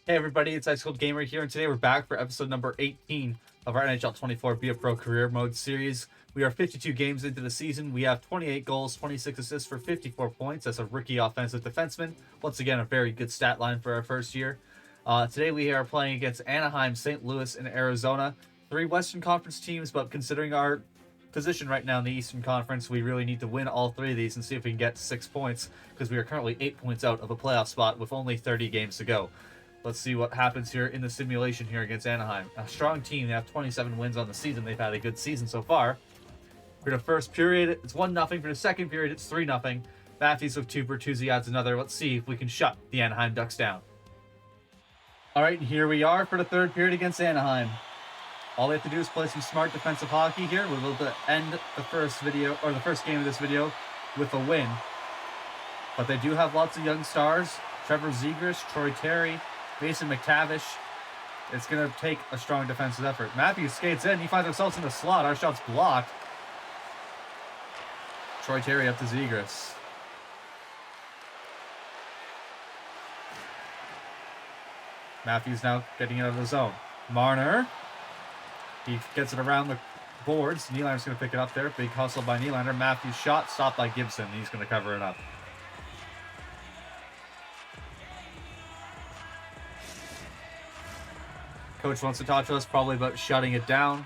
Hey everybody, it's Ice Cold Gamer here, and today we're back for episode number 18 of our NHL 24 Be a Pro Career Mode series. We are 52 games into the season. We have 28 goals, 26 assists for 54 points as a rookie offensive defenseman. Once again, a very good stat line for our first year. Today we are playing against Anaheim, St. Louis, and Arizona. 3 Western Conference teams, but considering our position right now in the Eastern Conference, we really need to win all 3 of these and see if we can get 6 points, because we are currently 8 points out of a playoff spot with only 30 games to go. Let's see what happens here in the simulation here against Anaheim. A strong team. They have 27 wins on the season. They've had a good season so far. For the first period, it's 1-0. For the second period, it's 3-0. Matthews with 2, Bertuzzi adds another. Let's see if we can shut the Anaheim Ducks down. All right, here we are for the third period against Anaheim. All we have to do is play some smart defensive hockey here. We'll be able to end the first game of this video with a win. But they do have lots of young stars. Trevor Zegras, Troy Terry, Mason McTavish. It's going to take a strong defensive effort. Matthews skates in. He finds himself in the slot. Our shot's blocked. Troy Terry up to Zegras. Matthews now getting out of the zone. Marner. He gets it around the boards. Nylander's going to pick it up there. Big hustle by Nylander. Matthews shot stopped by Gibson. He's going to cover it up. Coach wants to talk to us probably about shutting it down.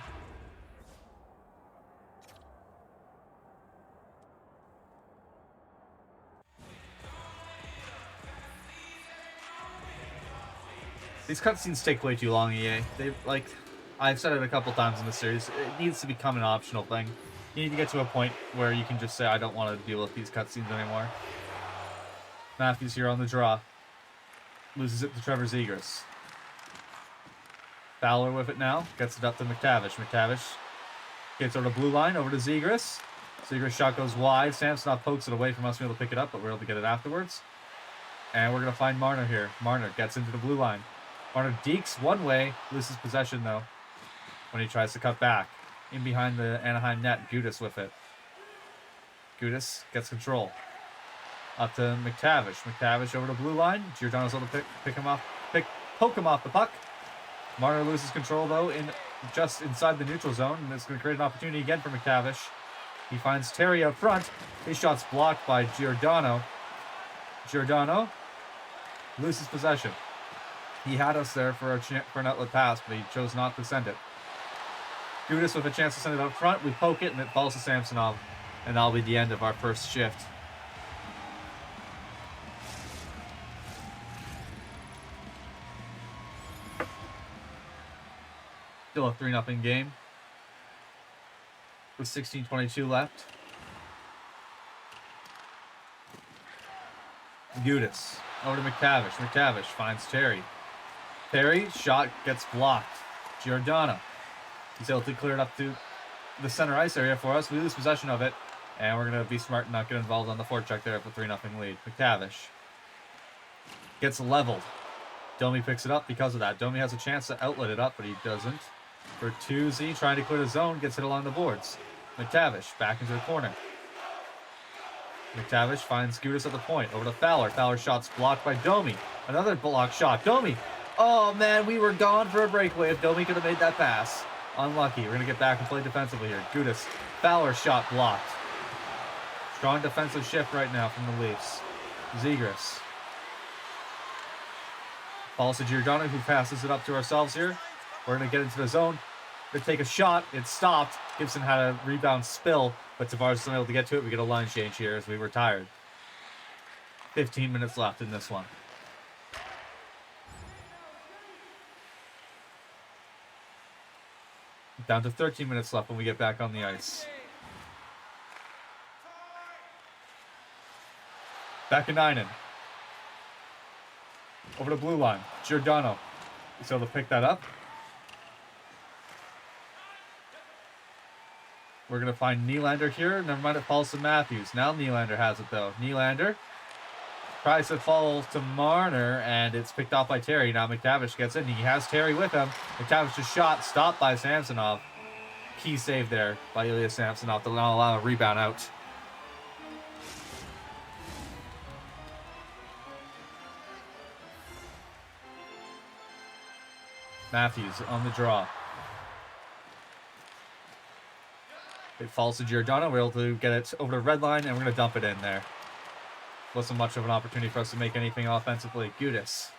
These cutscenes take way too long, EA. I've said it a couple times in the series, it needs to become an optional thing. You need to get to a point where you can just say, I don't want to deal with these cutscenes anymore. Matthews here on the draw. Loses it to Trevor Zegras. Fowler with it now. Gets it up to McTavish. McTavish gets over the blue line, over to Zegras. Zegras' shot goes wide. Samsonov pokes it away from us being able to pick it up, but we're able to get it afterwards. And we're going to find Marner here. Marner gets into the blue line. Marner dekes one way. Loses possession, though, when he tries to cut back. In behind the Anaheim net, Gudas with it. Gudas gets control. Up to McTavish. McTavish over the blue line. Giordano's able to poke him off the puck. Marner loses control, though, just inside the neutral zone, and it's going to create an opportunity again for McTavish. He finds Terry out front. His shot's blocked by Giordano. Giordano loses possession. He had us there for an outlet pass, but he chose not to send it. Gudas with a chance to send it up front. We poke it, and it falls to Samsonov, and that'll be the end of our first shift. Still a 3-0 game. With 16:22 left. Gudas over to McTavish. McTavish finds Terry. Terry's shot gets blocked. Giordano. He's able to clear it up to the center ice area for us. We lose possession of it. And we're going to be smart and not get involved on the forecheck there for 3-0 lead. McTavish gets leveled. Domi picks it up because of that. Domi has a chance to outlet it up, but he doesn't. Bertuzzi trying to clear the zone, gets hit along the boards. McTavish back into the corner. McTavish finds Gudas at the point. Over to Fowler. Fowler's shot's blocked by Domi. Another block shot. Domi! Oh, man, we were gone for a breakaway if Domi could have made that pass. Unlucky. We're going to get back and play defensively here. Gudas. Fowler's shot blocked. Strong defensive shift right now from the Leafs. Zegras. Falls to Giordano, who passes it up to ourselves here. We're going to get into the zone. We're going to take a shot. It's stopped. Gibson had a rebound spill, but Tavares was unable to get to it. We get a line change here as we were tired. 15 minutes left in this one. Down to 13 minutes left when we get back on the ice. Back in Ninen. Over the blue line. Giordano. He's able to pick that up. We're going to find Nylander here. Never mind, it falls to Matthews. Now Nylander has it, though. Nylander tries to fall to Marner, and it's picked off by Terry. Now McTavish gets in. He has Terry with him. McTavish's shot stopped by Samsonov. Key save there by Ilya Samsonov to not allow a rebound out. Matthews on the draw. It falls to Giordano. We're able to get it over the red line, and we're going to dump it in there. Wasn't much of an opportunity for us to make anything offensively. Gudis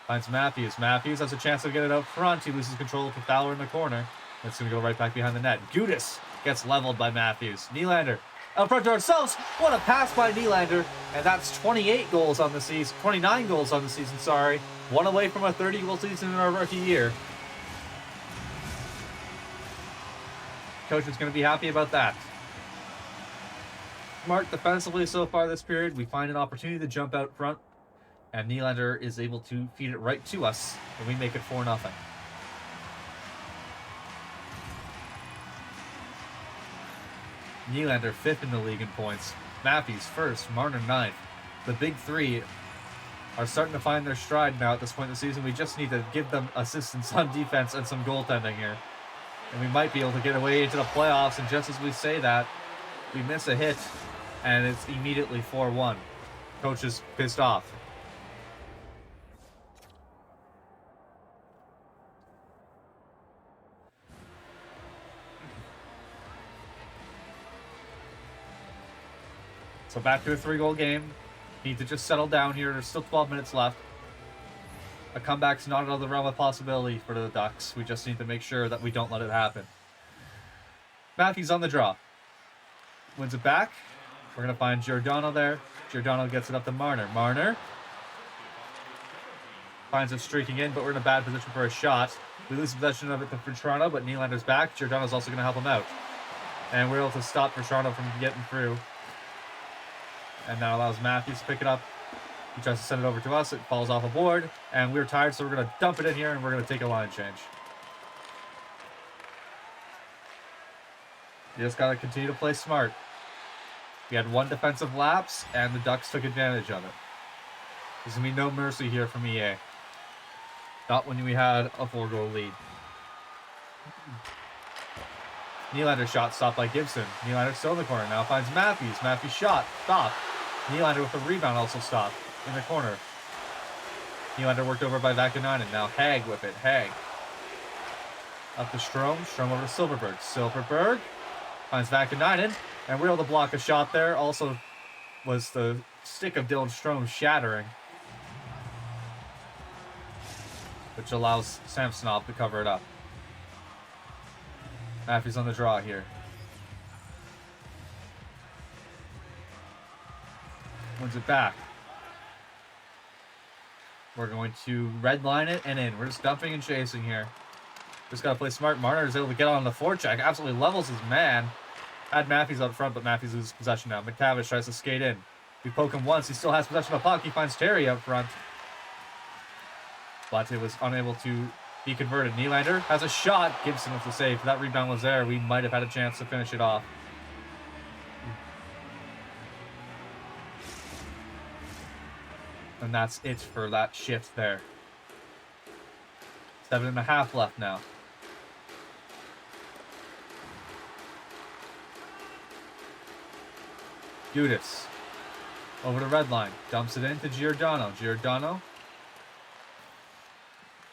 finds Matthews. Matthews has a chance to get it out front. He loses control with Fowler in the corner. It's going to go right back behind the net. Gudis gets leveled by Matthews. Nylander out front to ourselves. What a pass by Nylander. And that's 28 goals on the season. 29 goals on the season, sorry. One away from a 30-goal season in our rookie year. Coach is going to be happy about that. Smart defensively so far this period. We find an opportunity to jump out front, and Nylander is able to feed it right to us, and we make it 4-0. Nylander 5th in the league in points. Matthews 1st, Marner 9th. The big three are starting to find their stride now at this point in the season. We just need to give them assistance on defense and some goaltending here. And we might be able to get away into the playoffs, and just as we say that, we miss a hit, and it's immediately 4-1. Coach is pissed off. So back to a 3-goal game. Need to just settle down here. There's still 12 minutes left. A comeback's not out of the realm of possibility for the Ducks. We just need to make sure that we don't let it happen. Matthews on the draw. Wins it back. We're going to find Giordano there. Giordano gets it up to Marner. Marner finds it streaking in, but we're in a bad position for a shot. We lose possession of it to Toronto, but Nylander's back. Giordano's also going to help him out. And we're able to stop Toronto from getting through. And that allows Matthews to pick it up. He tries to send it over to us. It falls off a board. And we're tired, so we're going to dump it in here, and we're going to take a line change. You just got to continue to play smart. We had one defensive lapse, and the Ducks took advantage of it. There's going to be no mercy here from EA. Not when we had a 4-goal lead. Nylander shot stopped by Gibson. Nylander still in the corner. Now finds Matthews. Matthews shot. Stop. Nylander with a rebound also stopped in the corner. Nylander worked over by Vakanainen. Now Hag with it. Hag. Up to Strome. Strome over to Silverberg. Silverberg finds Vakanainen. And we're able to block a shot there. Also was the stick of Dylan Strome shattering, which allows Samsonov to cover it up. Matthews on the draw here. Wins it back. We're going to redline it and in. We're just dumping and chasing here. Just got to play smart. Marner is able to get on the forecheck. Absolutely levels his man. Had Matthews up front, but Matthews loses possession now. McTavish tries to skate in. We poke him once. He still has possession of the puck. He finds Terry up front, but it was unable to be converted. Nylander has a shot. Gibson with the save. If that rebound was there, we might have had a chance to finish it off. And that's it for that shift there. 7.5 left now. Gudis over the red line. Dumps it into Giordano. Giordano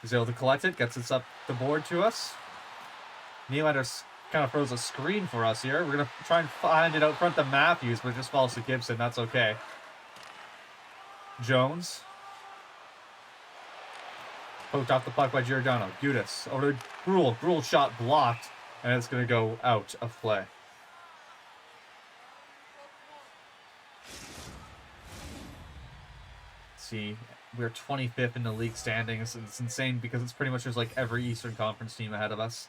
is able to collect it. Gets it up the board to us. Nylander kind of throws a screen for us here. We're going to try and find it out front to Matthews, but it just falls to Gibson. That's okay. Jones. Poked off the puck by Giordano. Gudis over to Gruel. Gruel shot blocked, and it's going to go out of play. See, we're 25th in the league standings. It's insane because it's pretty much just like every Eastern Conference team ahead of us.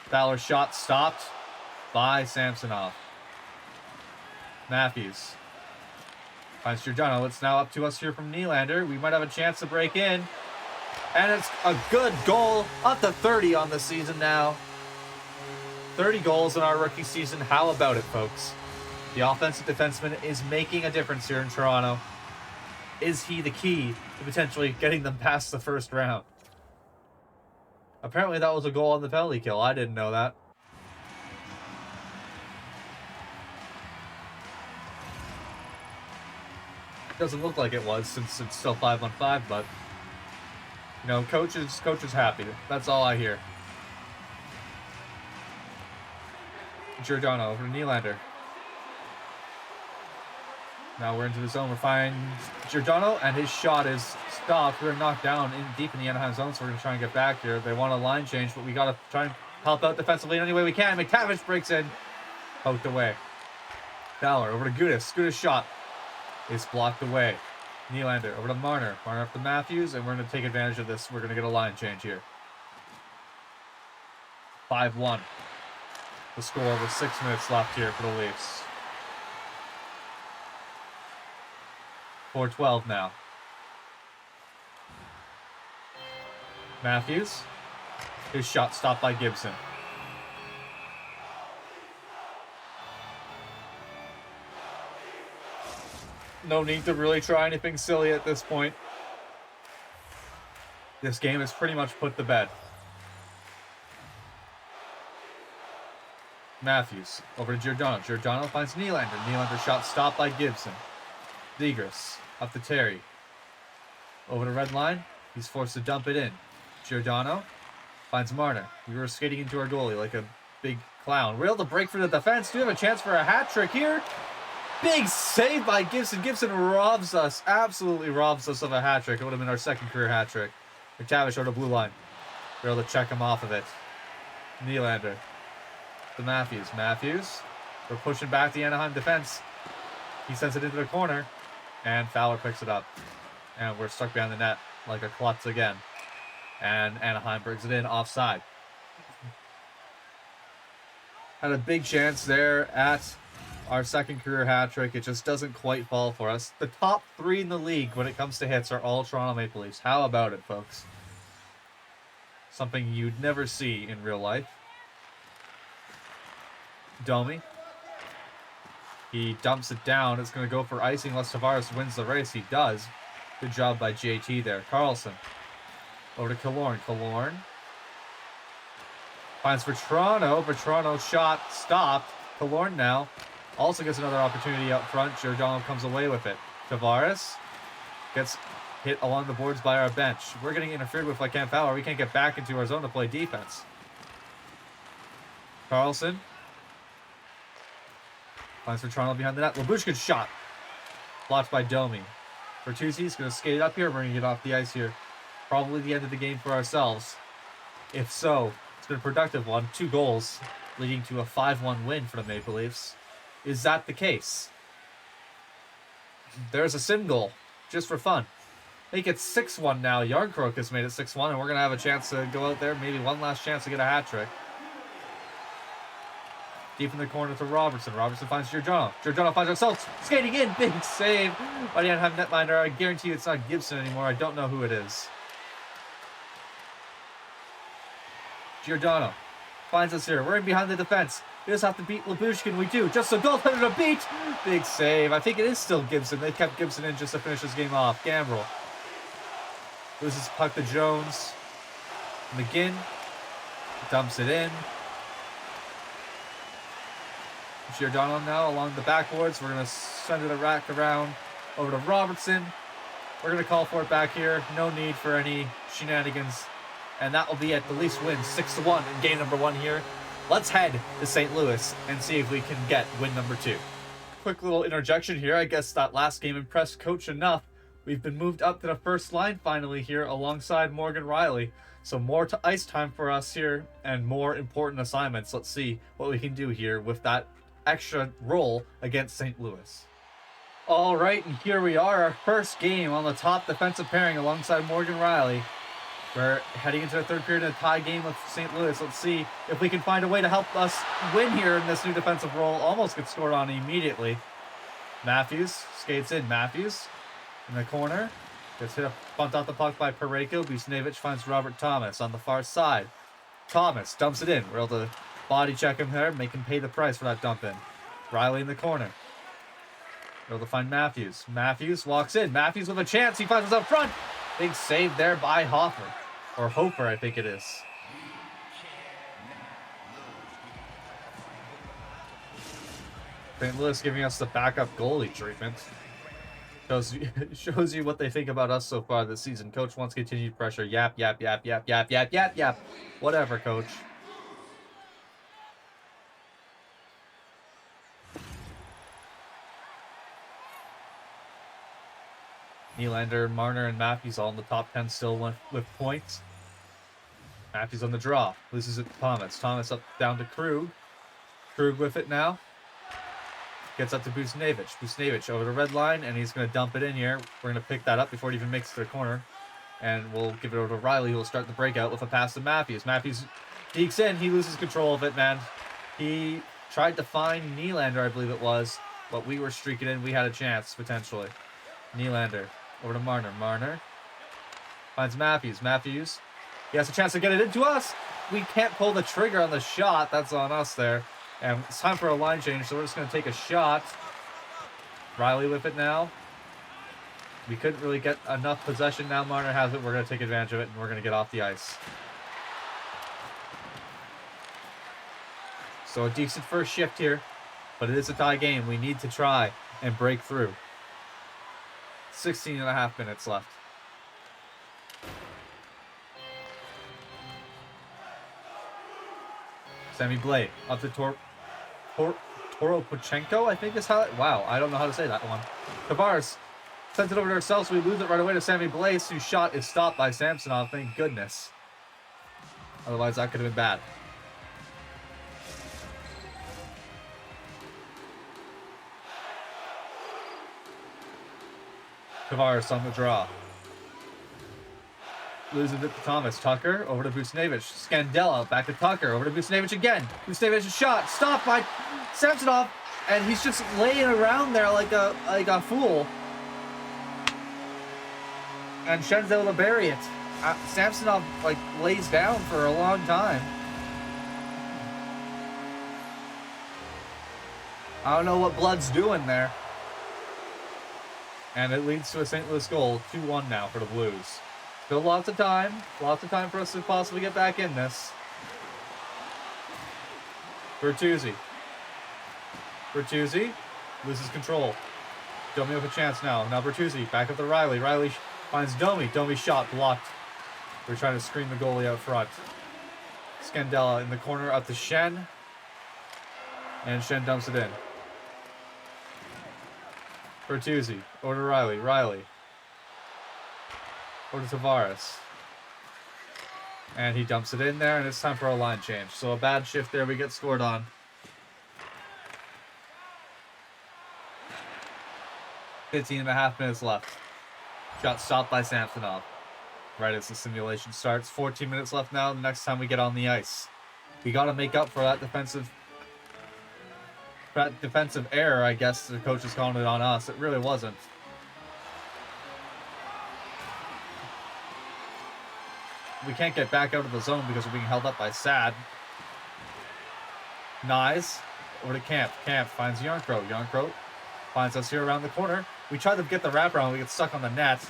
Fowler's shot stopped by Samsonov. Matthews finds Giordano. It's now up to us here from Nylander. We might have a chance to break in. And it's a good goal. Up to 30 on the season now. 30 goals in our rookie season. How about it, folks? The offensive defenseman is making a difference here in Toronto. Is he the key to potentially getting them past the first round? Apparently that was a goal on the penalty kill. I didn't know that. Doesn't look like it was, since it's still 5-on-5, but Coach is happy. That's all I hear. Giordano over to Nylander. Now we're into the zone. We're finding Giordano, and his shot is stopped. We're knocked down deep in the Anaheim zone, so we're going to try and get back here. They want a line change, but we got to try and help out defensively in any way we can. McTavish breaks in. Poked away. Fowler over to Gudis. Gudis' shot is blocked away. Nylander over to Marner. Marner up to Matthews, and we're going to take advantage of this. We're going to get a line change here. 5-1. The score with 6 minutes left here for the Leafs. 4-12 now. Matthews. His shot stopped by Gibson. No need to really try anything silly at this point. This game is pretty much put to bed. Matthews over to Giordano. Giordano finds Nylander. Nylander shot stopped by Gibson. Zegras up to Terry. Over to red line. He's forced to dump it in. Giordano finds Marner. We were skating into our goalie like a big clown. We're able to break for the defense. Do we have a chance for a hat trick here? Big save by Gibson. Gibson robs us, absolutely robs us of a hat trick. It would have been our second career hat trick. McTavish over the blue line. We're able to check him off of it. Nylander to Matthews. Matthews. We're pushing back the Anaheim defense. He sends it into the corner, and Fowler picks it up. And we're stuck behind the net like a klutz again. And Anaheim brings it in offside. Had a big chance there at our second career hat trick. It just doesn't quite fall for us. The top 3 in the league when it comes to hits are all Toronto Maple Leafs. How about it, folks? Something you'd never see in real life. Domi. He dumps it down. It's going to go for icing unless Tavares wins the race. He does. Good job by JT there. Carlson. Over to Killorn. Killorn finds for Toronto. But Toronto's shot stopped. Killorn now also gets another opportunity up front. Giordano comes away with it. Tavares gets hit along the boards by our bench. We're getting interfered with by Cam Fowler. We can't get back into our zone to play defense. Carlson finds for Toronto behind the net. Labushkin's shot blocked by Domi. Bertuzzi's going to skate it up here. We're going to get off the ice here. Probably the end of the game for ourselves. If so, it's been a productive one. 2 goals, leading to a 5-1 win for the Maple Leafs. Is that the case? There's a sim goal, just for fun. Make it 6-1 now. Yarncroke has made it 6-1, and we're going to have a chance to go out there. Maybe one last chance to get a hat trick. Deep in the corner to Robertson. Robertson finds Giordano. Giordano finds ourselves skating in. Big save by the Anaheim netminder. I guarantee you it's not Gibson anymore. I don't know who it is. Giordano finds us here. We're in behind the defense. We just have to beat Labushkin. We do. Just a goaltender to beat. Big save. I think it is still Gibson. They kept Gibson in just to finish this game off. Gambrel loses puck to Jones. McGinn dumps it in. Giordano now along the backboards. We're going to send it a rack around over to Robertson. We're going to call for it back here. No need for any shenanigans. And that will be it. The Leafs win 6-1 in game number 1 here. Let's head to St. Louis and see if we can get win number 2. Quick little interjection here. I guess that last game impressed Coach enough. We've been moved up to the first line finally here alongside Morgan Riley. So more to ice time for us here and more important assignments. Let's see what we can do here with that extra role against St. Louis. All right, and here we are, our first game on the top defensive pairing alongside Morgan Riley. We're heading into the third period in a tie game with St. Louis. Let's see if we can find a way to help us win here in this new defensive role. Almost gets scored on immediately. Matthews skates in. Matthews in the corner. Gets hit, bumped off the puck by Parayko. Buchnevich finds Robert Thomas on the far side. Thomas dumps it in. We're able to body check him there, make him pay the price for that dump in. Riley in the corner. We're able to find Matthews. Matthews walks in. Matthews with a chance. He finds us up front. Big save there by Hofer. Or Hofer, I think it is. St. Louis giving us the backup goalie treatment. Shows you what they think about us so far this season. Coach wants continued pressure. Yap, yap, yap, yap, yap, yap, yap, yap. Whatever, coach. Nylander, Marner, and Matthews all in the top 10 still with points. Matthews on the draw. Loses it to Thomas. Thomas up down to Krug. Krug with it now. Gets up to Buchnevich. Buchnevich over the red line, and he's going to dump it in here. We're going to pick that up before it even makes it to the corner. And we'll give it over to Riley, who will start the breakout with a pass to Matthews. Matthews dekes in. He loses control of it, man. He tried to find Nylander, I believe it was, but we were streaking in. We had a chance, potentially. Nylander over to Marner. Marner finds Matthews. Matthews, he has a chance to get it into us. We can't pull the trigger on the shot. That's on us there. And it's time for a line change, so we're just going to take a shot. Riley with it now. We couldn't really get enough possession. Now Marner has it. We're going to take advantage of it, and we're going to get off the ice. So a decent first shift here, but it is a tie game. We need to try and break through. 16.5 minutes left. Sammy Blais up to Toropochenko, I think is how... Wow, I don't know how to say that one. Tavares sends it over to ourselves, so we lose it right away to Sammy Blais, whose shot is stopped by Samsonov, thank goodness. Otherwise, that could have been bad. Tavares on the draw. Losing it to Thomas. Tucker over to Buchnevich. Scandella back to Tucker. Over to Buchnevich again. Buchnevich shot. Stopped by Samsonov. And he's just laying around there like a fool. And Schen's able to bury it. Samsonov lays down for a long time. I don't know what Blood's doing there. And it leads to a St. Louis goal. 2-1 now for the Blues. Still lots of time. Lots of time for us to possibly get back in this. Bertuzzi. Bertuzzi loses control. Domi with a chance now. Now Bertuzzi back up to Riley. Riley finds Domi. Domi's shot blocked. We're trying to screen the goalie out front. Scandella in the corner up to Schenn. And Schenn dumps it in. Bertuzzi over to Riley. Riley over to Tavares. And he dumps it in there, and it's time for a line change. So a bad shift there, we get scored on. .5 minutes left. Shot stopped by Samsonov. Right as the simulation starts. 14 minutes left now, the next time we get on the ice. We got to make up for that defensive error, I guess the coach is calling it on us. It really wasn't. We can't get back out of the zone because we're being held up by Sad. Nyes over to Camp. Camp finds Yarncrow. Yarncrow finds us here around the corner. We try to get the wraparound. We get stuck on the net.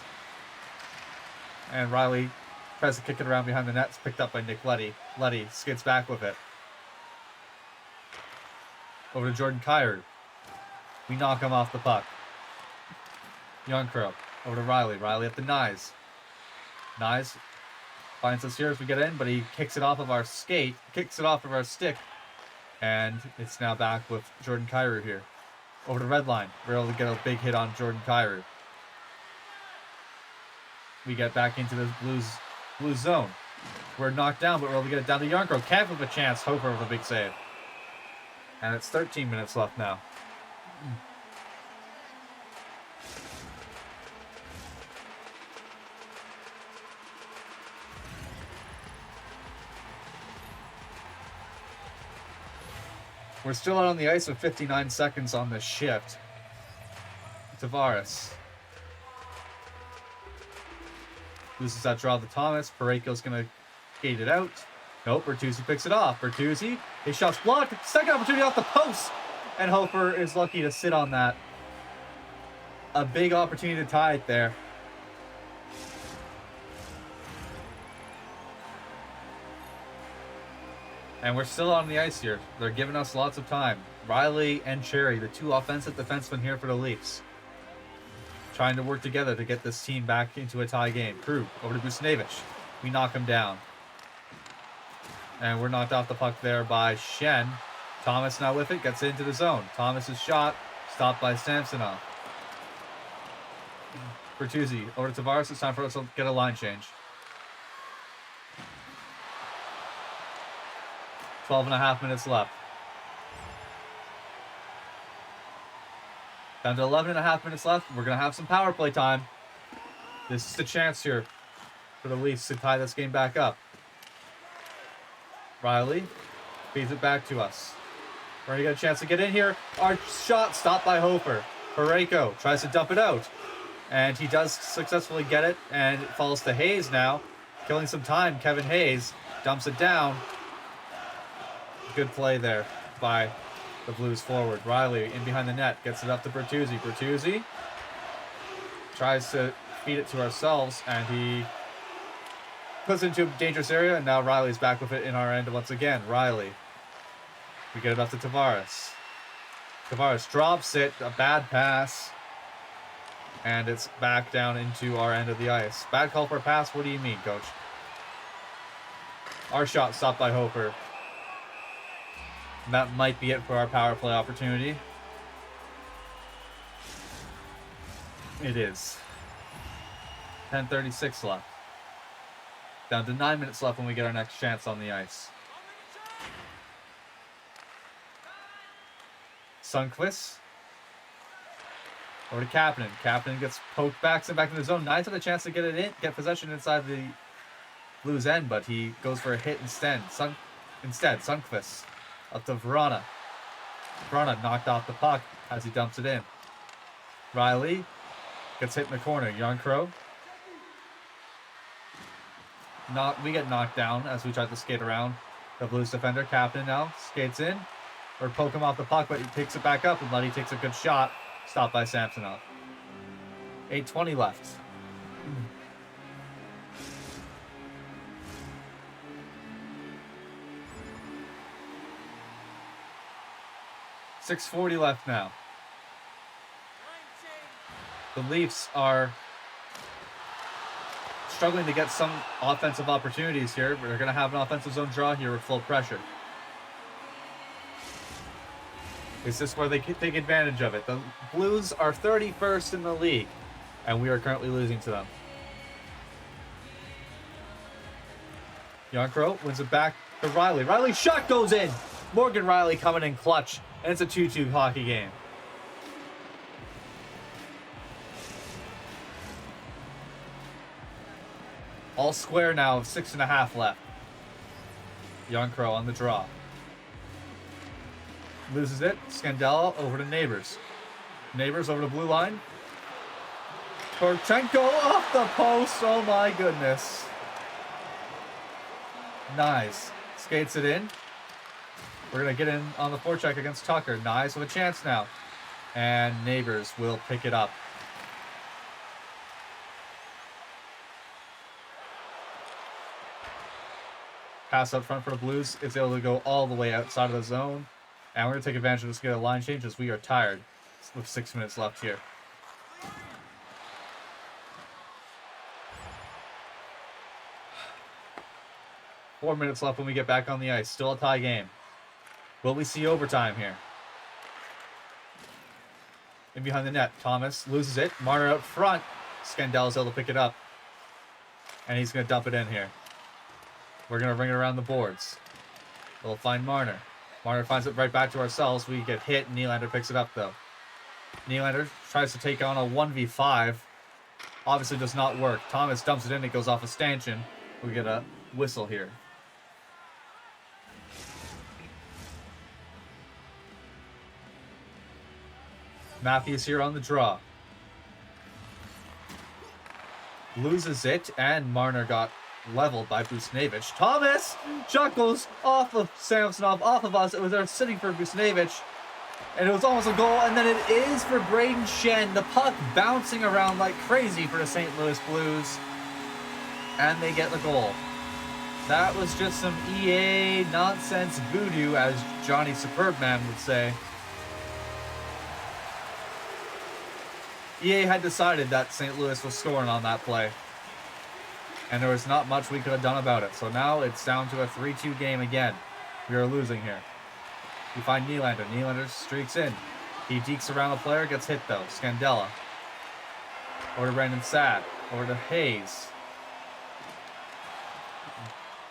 And Riley tries to kick it around behind the net. It's picked up by Nick Leddy. Leddy skids back with it. Over to Jordan Kyrou. We knock him off the puck. Yarncrow over to Riley. Riley up to Nyes. Nyes finds us here as we get in, but he kicks it off of our skate, kicks it off of our stick, and it's now back with Jordan Kyrou here. Over to red line. We're able to get a big hit on Jordan Kyrou. We get back into the blue zone. We're knocked down, but we're able to get it down to Yarncrow. Camp with a chance. Hofer with a big save. And it's 13 minutes left now. We're still out on the ice with 59 seconds on this shift. Tavares loses that draw to Thomas. Parayko's going to skate it out. Nope, Bertuzzi picks it off. Bertuzzi, his shot's blocked. Second opportunity off the post. And Hofer is lucky to sit on that. A big opportunity to tie it there. And we're still on the ice here. They're giving us lots of time. Riley and Cherry, the two offensive defensemen here for the Leafs. trying to work together to get this team back into a tie game. Krug over to Busnevich. We knock him down. And we're knocked off the puck there by Shen. Thomas now with it, gets into the zone. Thomas's shot, stopped by Samsonov. Bertuzzi over to Tavares. It's time for us to get a line change. 12.5 minutes left. Down to 11.5 minutes left. We're going to have some power play time. This is the chance here for the Leafs to tie this game back up. Riley feeds it back to us. We're going to get a chance to get in here. Our shot stopped by Hofer. Pareko tries to dump it out. And he does successfully get it. And it falls to Hayes now. Killing some time. Kevin Hayes dumps it down. Good play there by the Blues forward. Riley in behind the net. Gets it up to Bertuzzi. Bertuzzi tries to feed it to ourselves. And he puts it into a dangerous area. And now Riley's back with it in our end once again. Riley. We get it up to Tavares. Tavares drops it. A bad pass. And it's back down into our end of the ice. Bad call for a pass? What do you mean, coach? Our shot stopped by Hofer. That might be it for our power play opportunity. It is. 10:36 left. Down to 9 minutes left when we get our next chance on the ice. Sundqvist. Over to Kapanen. Kapanen gets poked back, sent back in the zone. Knights had a chance to get it in, get possession inside the Blues end, but he goes for a hit instead. Sundqvist up to Vrana. Vrana knocked off the puck as he dumps it in. Riley gets hit in the corner. Yarncrow. We get knocked down as we try to skate around the Blues defender. Kapanen now skates in. Or poke him off the puck, but he picks it back up, and Luddy takes a good shot. Stopped by Samsonov. 8:20 left. 6:40 left now. The Leafs are struggling to get some offensive opportunities here. We're going to have an offensive zone draw here with full pressure. Is this where they can take advantage of it? The Blues are 31st in the league, and we are currently losing to them. Yarncrow wins it back to Riley. Riley's shot goes in! Morgan Riley coming in clutch, and it's a 2-2 hockey game. All square now, 6.5 left. Yarncrow on the draw. Loses it. Scandella over to Neighbors. Neighbors over to blue line. Korchenko off the post. Oh my goodness. Nice. Skates it in. We're going to get in on the forecheck against Tucker. Nice with a chance now. And Neighbors will pick it up. Pass up front for the Blues. It's able to go all the way outside of the zone. And we're going to take advantage of this, get a line change as we are tired with 6 minutes left here. Four minutes left when we get back on the ice. Still a tie game. Will we see overtime here? In behind the net, Thomas loses it. Marner out front. Scandella's able to pick it up. And he's going to dump it in here. We're going to ring it around the boards. We'll find Marner. Marner finds it right back to ourselves. We get hit. Nylander picks it up, though. Nylander tries to take on a 1v5. Obviously does not work. Thomas dumps it in. It goes off a stanchion. We get a whistle here. Matthews here on the draw. Loses it, and Marner got leveled by Busnevich. Thomas! Shot goes off of Samsonov, off of us. It was there sitting for Busnevich. And it was almost a goal, and then it is for Braden Shen. The puck bouncing around like crazy for the St. Louis Blues. And they get the goal. That was just some EA nonsense voodoo, as Johnny Superbman would say. EA had decided that St. Louis was scoring on that play. And there was not much we could have done about it. So now it's down to a 3-2 game again. We are losing here. We find Nylander. Nylander streaks in. He dekes around the player, gets hit though. Scandella. Over to Brandon Saad. Over to Hayes.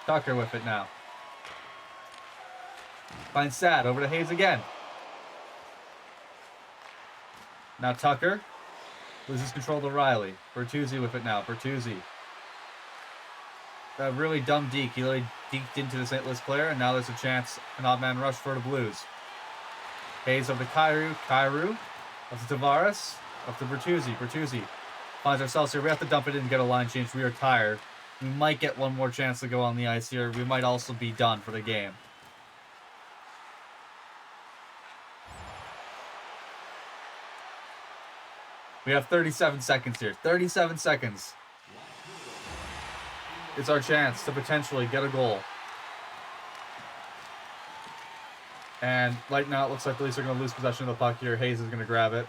Tucker with it now. Finds Saad. Over to Hayes again. Now Tucker. Loses control to Riley. Bertuzzi with it now. Bertuzzi. A really dumb deke. He literally deked into the St. Louis player, and now there's a chance, an odd man rush for the Blues. Hayes up to Kyrou. Kyrou. Up to Tavares. Up to Bertuzzi. Bertuzzi. Finds ourselves here. We have to dump it in and get a line change. We are tired. We might get one more chance to go on the ice here. We might also be done for the game. We have 37 seconds here. 37 seconds. It's our chance to potentially get a goal. And right now it looks like the Leafs are going to lose possession of the puck here. Hayes is going to grab it.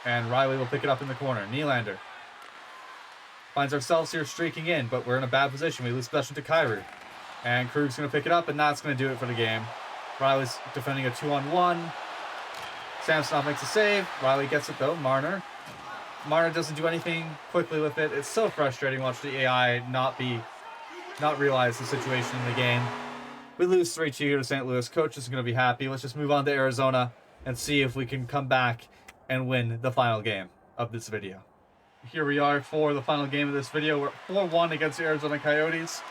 And Riley will pick it up in the corner. Nylander finds ourselves here streaking in, but we're in a bad position. We lose possession to Kyrou. And Krug's going to pick it up, and that's going to do it for the game. Riley's defending a 2-on-1. Samsonov makes a save. Riley gets it though. Marner doesn't do anything quickly with it. It's so frustrating watching the AI not realize the situation in the game. We lose 3-2 here to St. Louis. Coach is going to be happy. Let's just move on to Arizona and see if we can come back and win the final game of this video. Here we are for the final game of this video. We're 4-1 against the Arizona Coyotes.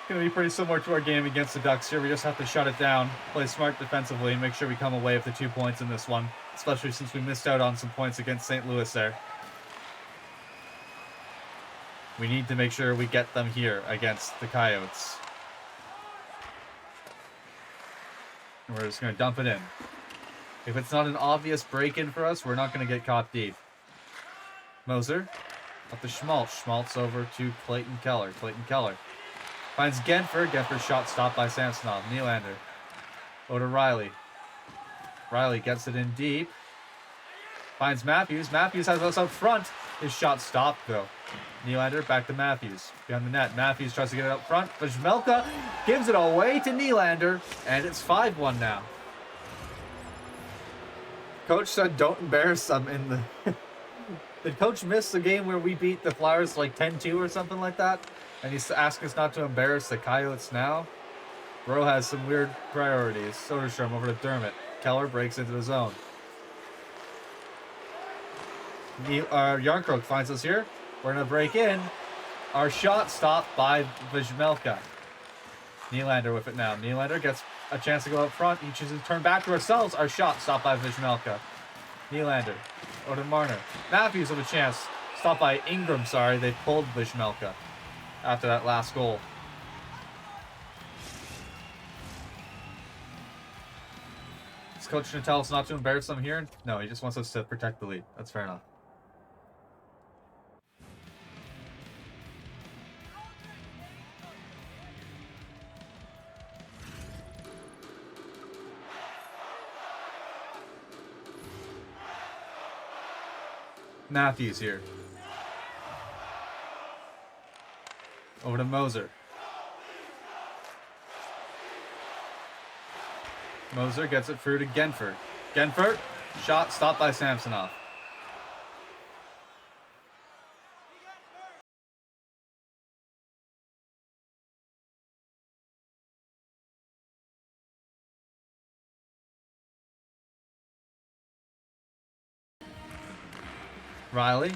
Going to be pretty similar to our game against the Ducks here. We just have to shut it down, play smart defensively, and make sure we come away with the 2 points in this one, especially since we missed out on some points against St. Louis there. We need to make sure we get them here against the Coyotes. And we're just going to dump it in. If it's not an obvious break-in for us, we're not going to get caught deep. Moser up to Schmaltz. Schmaltz over to Clayton Keller. Clayton Keller finds Genfer. Genfer's shot stopped by Samsonov. Nylander. Over to Riley. Riley gets it in deep. Finds Matthews. Matthews has us out front. His shot stopped, though. Nylander back to Matthews. Behind the net. Matthews tries to get it up front. But Jmelka gives it away to Nylander. And it's 5-1 now. Coach said don't embarrass them in the... Did Coach miss the game where we beat the Flyers like 10-2 or something like that? And he's asking us not to embarrass the Coyotes now? Bro has some weird priorities. Soderstrom over to Dermott. Keller breaks into the zone. Yarncroke finds us here. We're going to break in. Our shot stopped by Vizmelka. Nylander with it now. Nylander gets a chance to go up front. He chooses to turn back to ourselves. Our shot stopped by Vizmelka. Nylander. Over to Marner. Matthews with a chance. Stopped by Ingram, sorry. They pulled Vizmelka after that last goal. Is Coach going to tell us not to embarrass them here? No, he just wants us to protect the lead. That's fair enough. Matthews here. Over to Moser. Moser gets it through to Genfer. Genfer, shot stopped by Samsonov. Riley.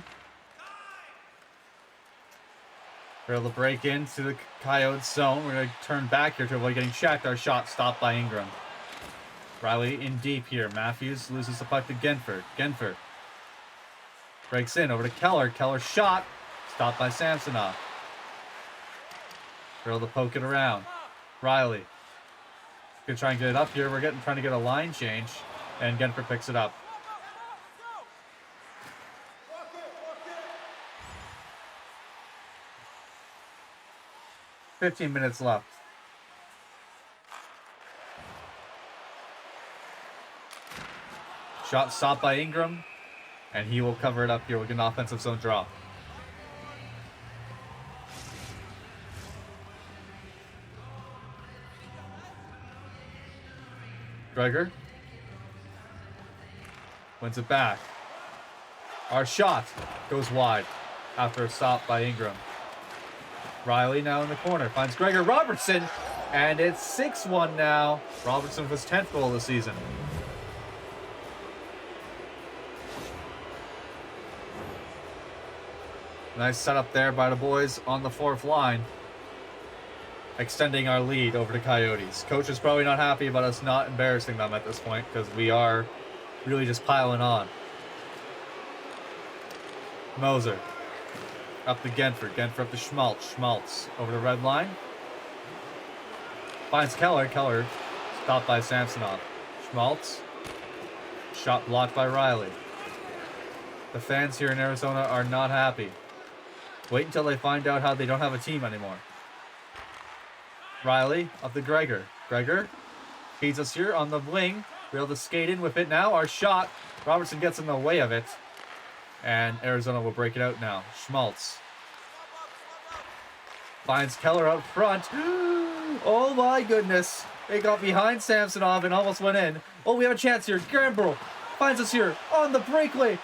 We're able to break into the Coyotes zone. We're going to turn back here to avoid getting checked. Our shot stopped by Ingram. Riley in deep here. Matthews loses the puck to Genfer. Genfer breaks in over to Keller. Keller's shot stopped by Samsonov. We're able to poke it around. Riley. Gonna try and get it up here. We're trying to get a line change. And Genfer picks it up. $15 minutes left. Shot stopped by Ingram, and he will cover it up here with an offensive zone draw. Gregor wins it back. Our shot goes wide after a stop by Ingram. Riley now in the corner finds Gregor Robertson, and it's 6-1 now. Robertson with his 10th goal of the season. Nice setup there by the boys on the fourth line, extending our lead over the Coyotes. Coach is probably not happy about us not embarrassing them at this point because we are really just piling on. Moser up to Genford. Genford up to Schmaltz. Schmaltz over the red line. Finds Keller. Keller stopped by Samsonov. Schmaltz. Shot blocked by Riley. The fans here in Arizona are not happy. Wait until they find out how they don't have a team anymore. Riley up to Gregor. Gregor feeds us here on the wing. We're able to skate in with it now. Our shot. Robertson gets in the way of it. And Arizona will break it out now. Schmaltz finds Keller out front. Oh my goodness. They got behind Samsonov and almost went in. Oh, we have a chance here. Granbrook finds us here on the breakaway.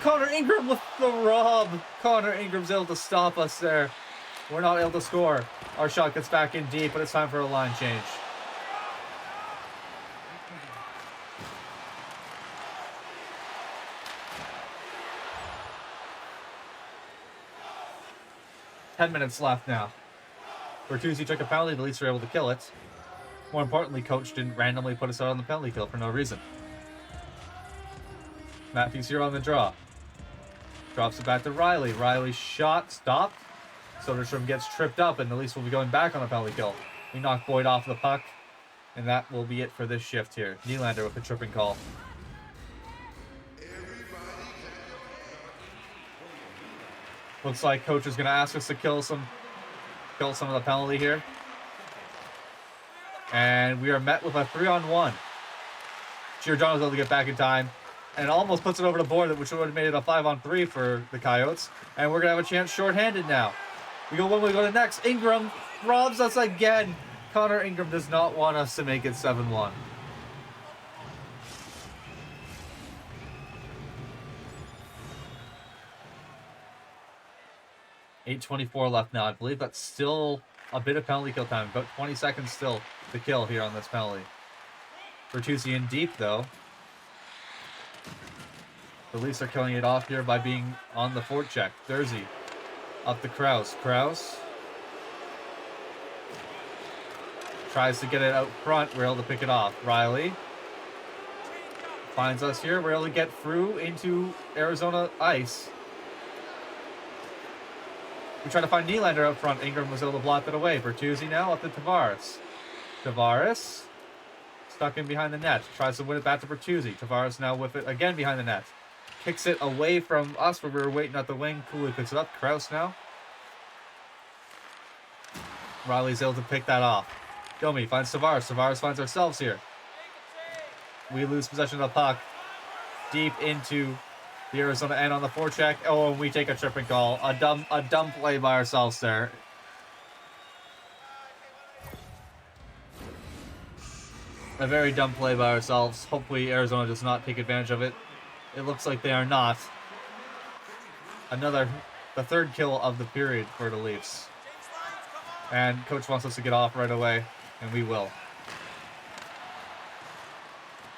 Connor Ingram with the rub. Connor Ingram's able to stop us there. We're not able to score. Our shot gets back in deep, but it's time for a line change. Ten minutes left now. Bertuzzi took a penalty, the Leafs were able to kill it. More importantly, coach didn't randomly put us out on the penalty kill for no reason. Matthews here on the draw. Drops it back to Riley. Riley's shot stopped. Soderstrom gets tripped up, and the Leafs will be going back on a penalty kill. We knock Boyd off the puck, and that will be it for this shift here. Nylander with a tripping call. Looks like coach is going to ask us to kill some of the penalty here. And we are met with a 3-on-1. Giordano's able to get back in time and almost puts it over the board, which would have made it a 5-on-3 for the Coyotes. And we're going to have a chance shorthanded now. We go one, we go to the next. Ingram robs us again. Connor Ingram does not want us to make it 7-1. .8:24 left now. I believe that's still a bit of penalty kill time. About 20 seconds still to kill here on this penalty. Bertuzzi in deep, though. The Leafs are killing it off here by being on the forecheck. Thursey up to Krause. Krause tries to get it out front. We're able to pick it off. Riley finds us here. We're able to get through into Arizona ice. We try to find Nylander up front. Ingram was able to block it away. Bertuzzi now up to Tavares. Tavares stuck in behind the net. Tries to win it back to Bertuzzi. Tavares now with it again behind the net. Kicks it away from us where we were waiting at the wing. Cooley picks it up. Krause now. Riley's able to pick that off. Domi finds Tavares. Tavares finds ourselves here. We lose possession of the puck. Deep into the Arizona end on the forecheck. Oh, and we take a tripping call. A dumb play by ourselves there. A very dumb play by ourselves. Hopefully Arizona does not take advantage of it. It looks like they are not. The third kill of the period for the Leafs. And coach wants us to get off right away, and we will.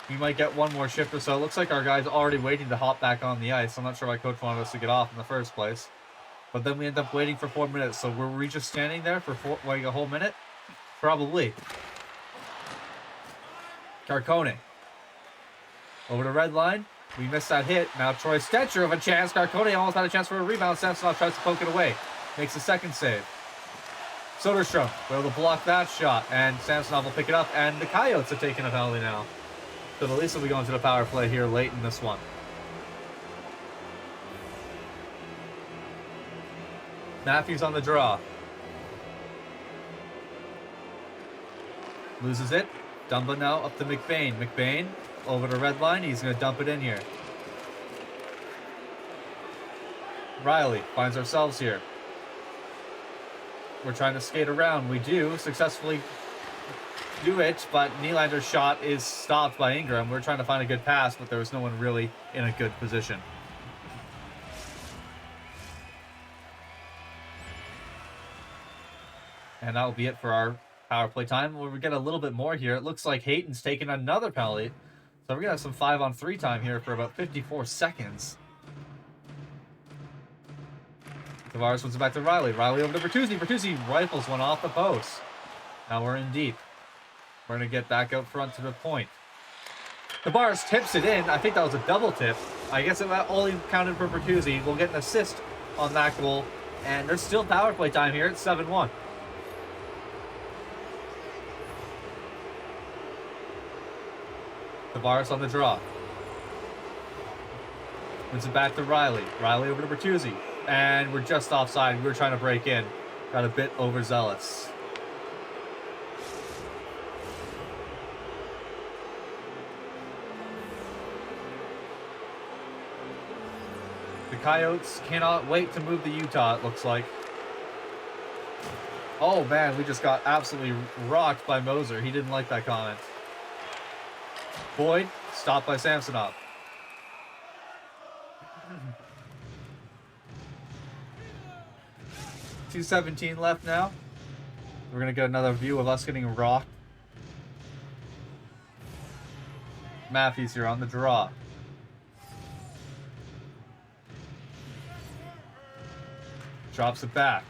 We might get one more shift or so. It looks like our guy's already waiting to hop back on the ice. I'm not sure why coach wanted us to get off in the first place. But then we end up waiting for 4 minutes. So were we just standing there for like a whole minute? Probably. Carcone. Over the red line. We missed that hit. Now Troy Stetcher of a chance. Carcone almost had a chance for a rebound. Samsonov tries to poke it away. Makes a second save. Soderstrom will able to block that shot. And Samsonov will pick it up. And the Coyotes have taken a penalty now. So the Leafs will be going to the power play here late in this one. Matthews on the draw. Loses it. Dumba now up to McBain. McBain Over the red line. He's going to dump it in here. Riley finds ourselves here. We're trying to skate around. We do successfully do it, but Nylander's shot is stopped by Ingram. We're trying to find a good pass, but there was no one really in a good position. And that will be it for our power play time. We'll get a little bit more here. It looks like Hayton's taking another penalty. So we're going to have some 5-on-3 time here for about 54 seconds. Tavares puts it back to Riley. Riley over to Bertuzzi. Bertuzzi rifles one off the post. Now we're in deep. We're going to get back out front to the point. Tavares tips it in. I think that was a double tip. I guess it only counted for Bertuzzi. We'll get an assist on that goal. And there's still power play time here. It's 7-1. Tavares on the draw. Wins it back to Riley. Riley over to Bertuzzi. And we're just offside. We were trying to break in. Got a bit overzealous. The Coyotes cannot wait to move to Utah, it looks like. Oh man, we just got absolutely rocked by Moser. He didn't like that comment. Boyd, stopped by Samsonov. .217 left now. We're going to get another view of us getting rocked. Matthews here on the draw. Drops it back.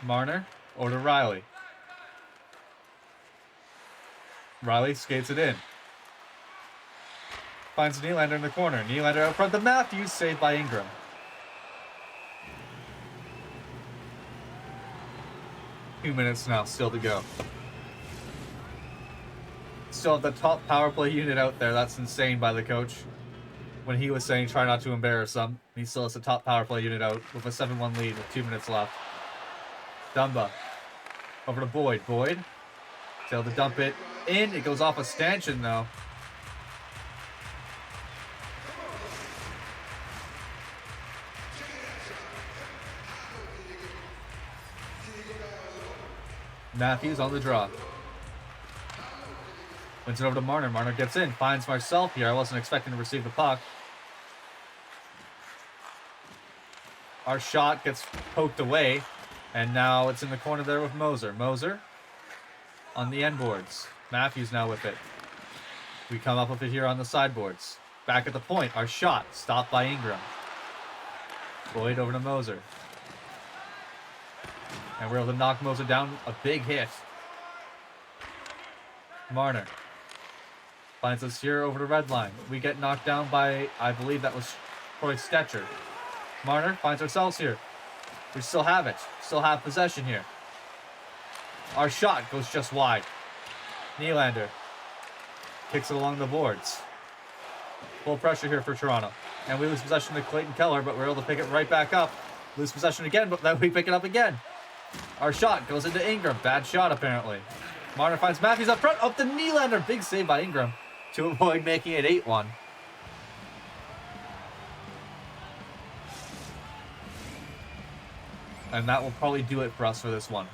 Marner over to Riley. Riley skates it in. Finds Nylander in the corner. Nylander out front to Matthews, saved by Ingram. Two minutes now, still to go. Still have the top power play unit out there. That's insane by the coach. When he was saying try not to embarrass them, he still has the top power play unit out with a 7-1 lead with 2 minutes left. Dumba. Over to Boyd. Boyd. Able to dump it in. It goes off a stanchion though. Matthews on the draw. Wins it over to Marner. Marner gets in. Finds myself here. I wasn't expecting to receive the puck. Our shot gets poked away. And now it's in the corner there with Moser. Moser on the end boards. Matthews now with it. We come up with it here on the sideboards. Back at the point. Our shot stopped by Ingram. Boyd over to Moser. And we're able to knock Moser down. A big hit. Marner finds us here over the red line. We get knocked down by, I believe that was Troy Stetcher. Marner finds ourselves here. We still have it. Still have possession here. Our shot goes just wide. Nylander kicks it along the boards. Full pressure here for Toronto. And we lose possession to Clayton Keller, but we're able to pick it right back up. Lose possession again, but then we pick it up again. Our shot goes into Ingram. Bad shot, apparently. Marner finds Matthews up front. Up to Nylander. Big save by Ingram to avoid making it 8-1. And that will probably do it for us for this one.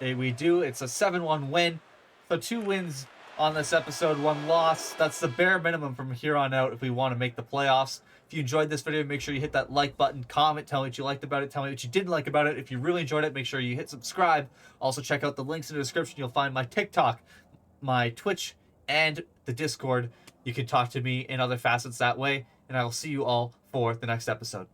We do. It's a 7-1 win. So 2 wins on this episode, 1 loss. That's the bare minimum from here on out if we want to make the playoffs. If you enjoyed this video, make sure you hit that like button, comment, tell me what you liked about it, tell me what you didn't like about it. If you really enjoyed it, make sure you hit subscribe. Also check out the links in the description. You'll find my TikTok, my Twitch, and the Discord. You can talk to me in other facets that way, and I will see you all for the next episode.